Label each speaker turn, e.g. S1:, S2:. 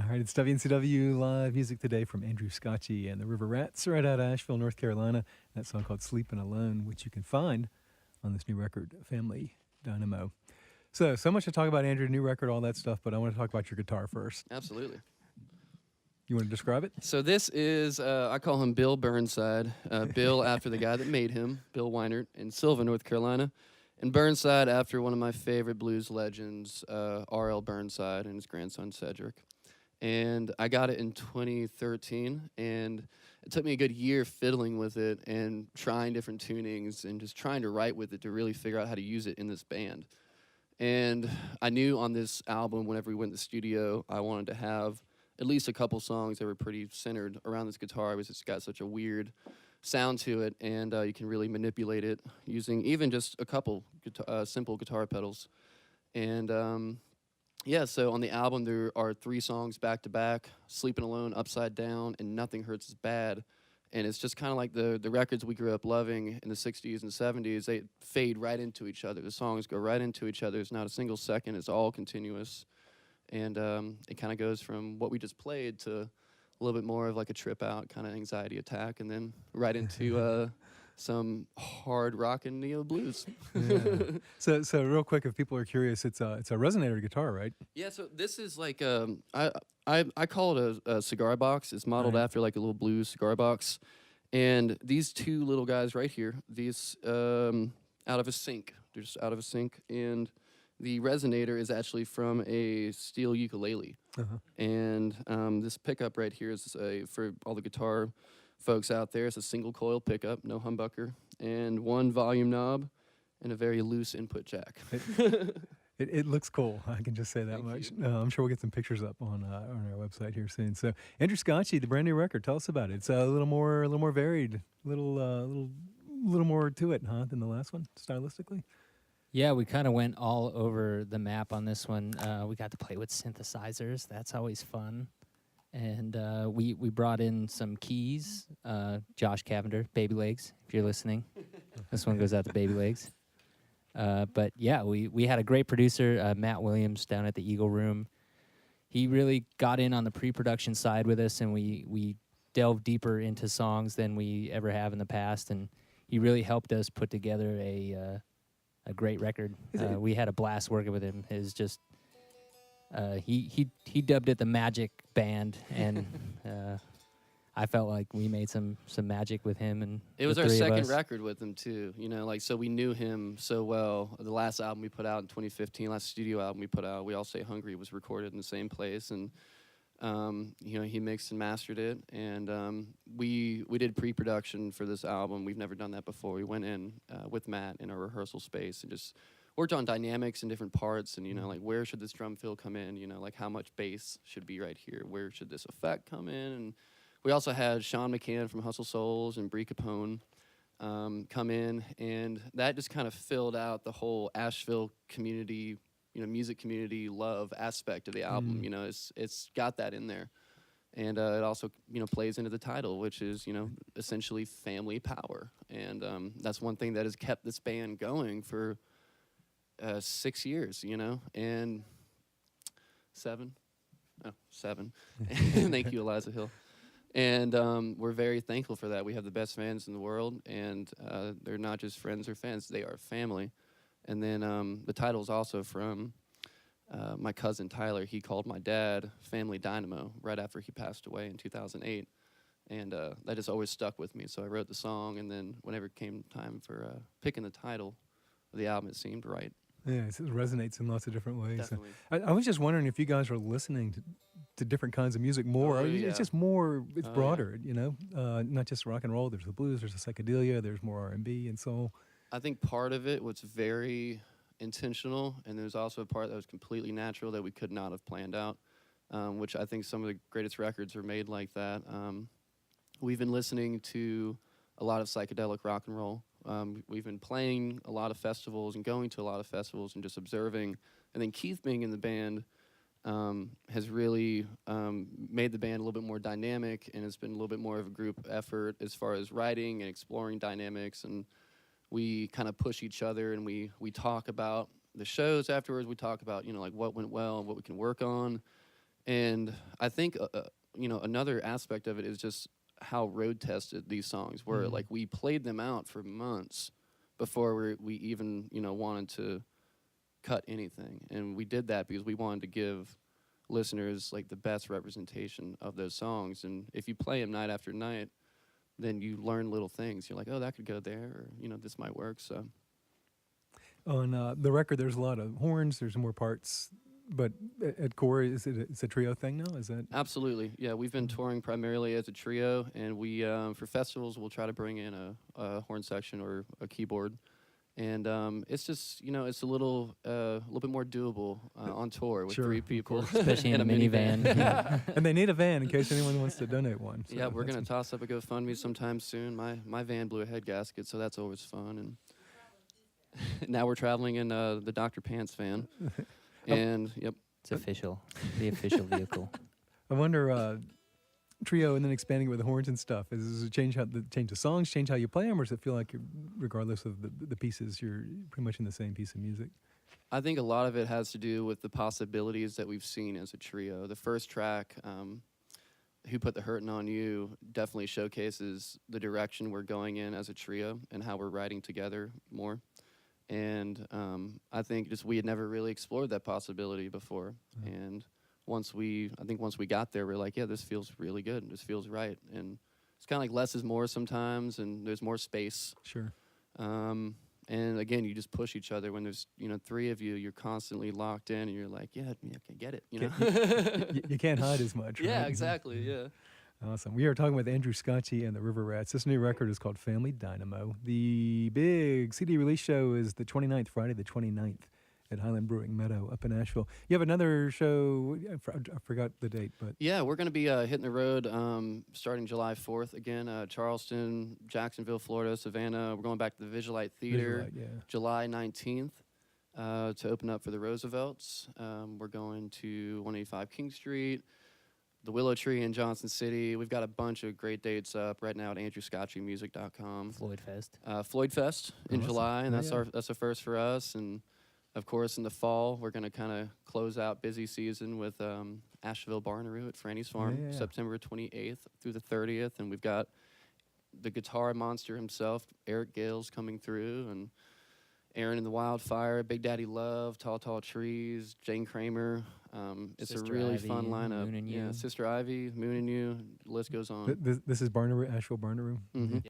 S1: All right, it's WNCW Live Music today from Andrew Scotchie and the River Rats right out of Asheville, North Carolina. That song called Sleeping Alone, which you can find on this new record, Family Dynamo. So much to talk about, Andrew, new record, all that stuff, but I want to talk about your guitar first.
S2: Absolutely.
S1: You want to describe it?
S2: So this is, I call him Bill Burnside. Bill after the guy that made him, Bill Weinert, in Sylva, North Carolina. And Burnside after one of my favorite blues legends, R.L. Burnside, and his grandson, Cedric. And I got it in 2013, and it took me a good year fiddling with it and trying different tunings and just trying to write with it to really figure out how to use it in this band. And I knew on this album, whenever we went to the studio, I wanted to have at least a couple songs that were pretty centered around this guitar. It's got such a weird sound to it, and you can really manipulate it using even just a couple simple guitar pedals. And yeah, so on the album there are 3 songs back to back: Sleeping Alone, Upside Down, and Nothing Hurts As Bad. And it's just kind of like the records we grew up loving in the 60s and 70s. They fade right into each other. The songs go right into each other. It's not a single second. It's all continuous. And it kind of goes from what we just played to a little bit more of like a trip out kind of anxiety attack, and then right into some hard rock and neo blues.
S1: Yeah. So real quick, if people are curious, it's a resonator guitar, right?
S2: Yeah, so this is like I call it a cigar box. It's modeled
S1: Right.
S2: after like a little blues cigar box. And these 2 little guys right here, these out of a sink. They're just out of a sink. And the resonator is actually from a steel ukulele.
S1: Uh-huh.
S2: And this pickup right here is for all the guitar folks out there. It's a single coil pickup, no humbucker, and 1 volume knob, and a very loose input jack.
S1: It looks cool. I can just say that much. I'm sure we'll get some pictures up on our website here soon. So Andrew Scotchie, the brand new record. Tell us about it. It's a little more varied, little more to it, huh, than the last one stylistically.
S3: Yeah, we kind of went all over the map on this one. We got to play with synthesizers. That's always fun. And we brought in some keys. Josh Cavender, Baby Legs, if you're listening. This one goes out to Baby Legs. But yeah, we had a great producer, Matt Williams, down at the Eagle Room. He really got in on the pre-production side with us, and we delved deeper into songs than we ever have in the past. And he really helped us put together a great record. We had a blast working with him. His just he dubbed it the Magic Band, and I felt like we made some magic with him. And
S2: It was
S3: the
S2: our
S3: 3 of
S2: second
S3: us.
S2: record with him too, like, so we knew him so well. The last album we put out in 2015, last studio album we put out, We All Say Hungry, was recorded in the same place, and he mixed and mastered it, and we did pre-production for this album. We've never done that before. We went in with Matt in a rehearsal space and just worked on dynamics and different parts, and like, where should this drum fill come in, like how much bass should be right here, where should this effect come in. And we also had Sean McCann from Hustle Souls and Brie Capone come in, and that just kind of filled out the whole Asheville community, music community love aspect of the album. It's got that in there. And it also, plays into the title, which is, essentially family power. And that's one thing that has kept this band going for 6 years, and 7. Oh, 7. Thank you, Eliza Hill. And we're very thankful for that. We have the best fans in the world, and they're not just friends or fans, they are family. And then the title is also from my cousin Tyler. He called my dad Family Dynamo right after he passed away in 2008. And that just always stuck with me. So I wrote the song, and then whenever it came time for picking the title of the album, it seemed right.
S1: Yeah, it resonates in lots of different ways.
S2: Definitely.
S1: I was just wondering if you guys are listening to different kinds of music more.
S2: Oh, yeah.
S1: It's just more, it's
S2: Oh,
S1: broader, not just rock and roll. There's the blues, there's the psychedelia, there's more R&B and soul.
S2: I think part of it was very intentional, and there's also a part that was completely natural that we could not have planned out, which I think some of the greatest records are made like that. We've been listening to a lot of psychedelic rock and roll. We've been playing a lot of festivals and going to a lot of festivals and just observing. And then Keith being in the band has really made the band a little bit more dynamic, and it's been a little bit more of a group effort as far as writing and exploring dynamics. And we kind of push each other, and we talk about the shows afterwards. We talk about, like what went well and what we can work on. And I think another aspect of it is just how road tested these songs were.
S1: Mm.
S2: Like we played them out for months before we even wanted to cut anything, and we did that because we wanted to give listeners like the best representation of those songs. And if you play them night after night, then you learn little things. You're like, oh, that could go there, or this might work. So
S1: On the record, there's a lot of horns. There's more parts, but at core, it's a trio thing now. Is that
S2: absolutely, yeah. We've been touring primarily as a trio, and we for festivals we'll try to bring in a horn section or a keyboard. And it's just it's a little bit more doable on tour with
S1: Sure,
S2: three
S1: of
S2: people,
S3: Especially in a minivan.
S1: and they need a van in case anyone wants to donate one. So
S2: Yeah, we're
S1: that's-
S2: gonna toss up a GoFundMe sometime soon. My van blew a head gasket, so that's always fun. And now we're traveling in the Dr. Pants van. And yep,
S3: It's official. The official vehicle.
S1: I wonder, trio and then expanding with the horns and stuff. Does it change change the songs, change how you play them, or does it feel like regardless of the pieces, you're pretty much in the same piece of music?
S2: I think a lot of it has to do with the possibilities that we've seen as a trio. The first track, Who Put the Hurtin' on You, definitely showcases the direction we're going in as a trio and how we're writing together more. And I think just we had never really explored that possibility before. And once we got there, we're like, yeah, this feels really good. This feels right. And it's kind of like less is more sometimes, and there's more space.
S1: Sure.
S2: And again, you just push each other. When there's three of you, you're constantly locked in, and you're like, yeah, I can get it.
S1: You can't hide as much.
S2: Yeah,
S1: right?
S2: exactly. Yeah.
S1: Awesome. We are talking with Andrew Scotchie and the River Rats. This new record is called Family Dynamo. The big CD release show is the 29th, Friday the 29th at Highland Brewing Meadow up in Asheville. You have another show, I forgot the date, but...
S2: Yeah, we're going to be hitting the road starting July 4th again. Charleston, Jacksonville, Florida, Savannah. We're going back to the Visualite Theater
S1: Visualite, yeah.
S2: July 19th to open up for the Roosevelts. We're going to 185 King Street, the Willow Tree in Johnson City. We've got a bunch of great dates up right now at andrewscotchiemusic.com.
S3: Floyd Fest.
S2: Floyd Fest in
S1: Awesome.
S2: July, and
S1: Yeah,
S2: that's a first for us. And of course, in the fall, we're going to kind of close out busy season with Asheville Barnaroo at Franny's Farm,
S1: Yeah.
S2: September 28th through the 30th. And we've got the guitar monster himself, Eric Gales, coming through, and Aaron and the Wildfire, Big Daddy Love, Tall Tall Trees, Jane Kramer. It's
S3: Sister
S2: a really
S3: Ivy,
S2: fun lineup.
S3: Moon and
S2: Yeah,
S3: You.
S2: Sister Ivy, Moon and You, the list goes on.
S1: This is Barnaroo, Asheville Barnaroo.
S2: Mhm.